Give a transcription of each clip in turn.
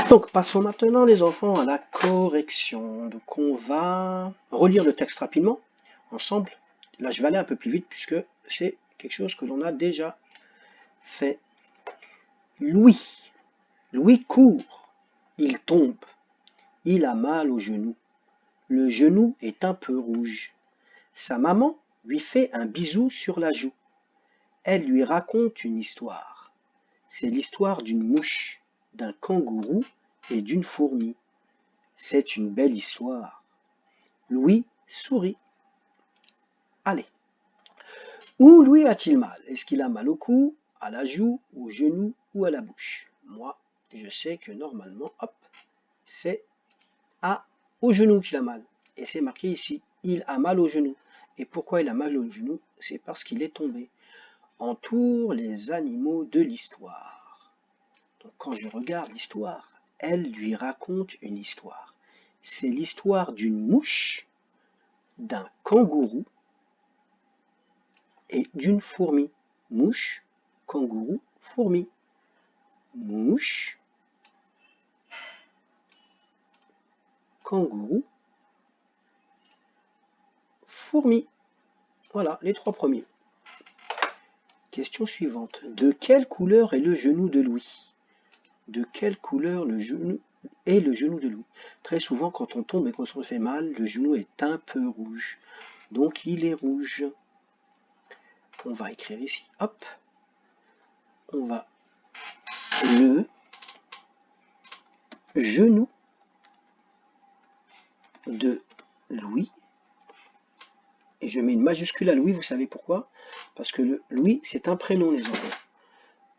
Donc, passons maintenant, les enfants, à la correction. Donc, on va relire le texte rapidement, ensemble. Là, je vais aller un peu plus vite, puisque c'est quelque chose que l'on a déjà fait. Louis. Louis court. Il tombe. Il a mal au genou. Le genou est un peu rouge. Sa maman lui fait un bisou sur la joue. Elle lui raconte une histoire. C'est l'histoire d'une mouche, d'un kangourou et d'une fourmi. C'est une belle histoire. Louis sourit. Allez. Où Louis a-t-il mal? Est-ce qu'il a mal au cou, à la joue, au genou ou à la bouche? Moi, je sais que normalement, hop, c'est au genou qu'il a mal. Et c'est marqué ici, il a mal au genou. Et pourquoi il a mal au genou? C'est parce qu'il est tombé. Entoure les animaux de l'histoire. Donc quand je regarde l'histoire, elle lui raconte une histoire. C'est l'histoire d'une mouche, d'un kangourou et d'une fourmi. Mouche, kangourou, fourmi. Mouche, kangourou, fourmi. Voilà, les trois premiers. Question suivante. De quelle couleur est le genou de Louis? De quelle couleur est le genou de Louis? Très souvent, quand on tombe et quand on fait mal, le genou est un peu rouge. Donc, il est rouge. On va écrire ici. Hop. On va le genou de Louis. Et je mets une majuscule à Louis, vous savez pourquoi? Parce que le Louis, c'est un prénom, les enfants.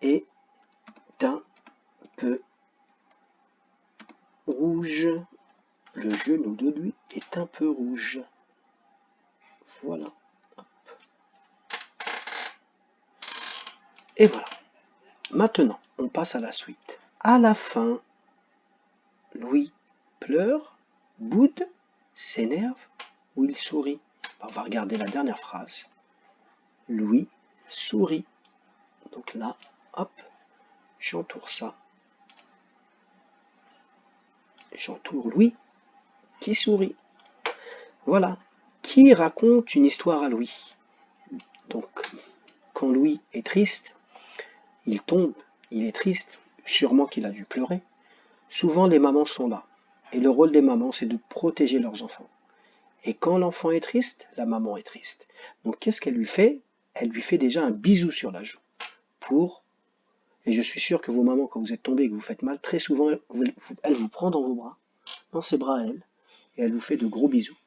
Et un peu rouge. Le genou de lui est un peu rouge. Voilà. Et voilà. Maintenant, on passe à la suite. À la fin, Louis pleure, boude, s'énerve ou il sourit. On va regarder la dernière phrase. Louis sourit. Donc là, hop, j'entoure ça. J'entoure Louis qui sourit. Voilà. Qui raconte une histoire à Louis? Donc, quand Louis est triste, il tombe, il est triste, sûrement qu'il a dû pleurer. Souvent, les mamans sont là. Et le rôle des mamans, c'est de protéger leurs enfants. Et quand l'enfant est triste, la maman est triste. Donc, qu'est-ce qu'elle lui fait? Elle lui fait déjà un bisou sur la joue. Et je suis sûr que vos mamans, quand vous êtes tombés et que vous faites mal, très souvent, elle vous prend dans vos bras, dans ses bras à elle, et elle vous fait de gros bisous.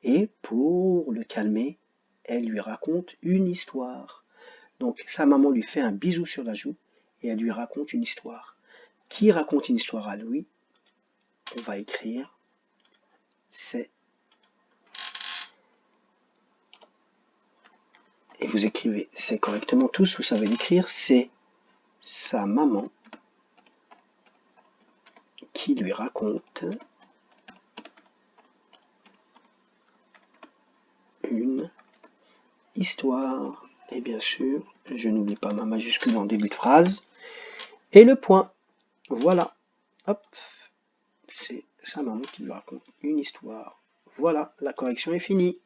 Et pour le calmer, elle lui raconte une histoire. Donc, sa maman lui fait un bisou sur la joue, et elle lui raconte une histoire. Qui raconte une histoire à Louis? On va écrire, c'est... Et vous écrivez c'est correctement tous, vous savez l'écrire, c'est sa maman qui lui raconte une histoire. Et bien sûr, je n'oublie pas ma majuscule en début de phrase. Et le point. Voilà. Hop. C'est sa maman qui lui raconte une histoire. Voilà, la correction est finie.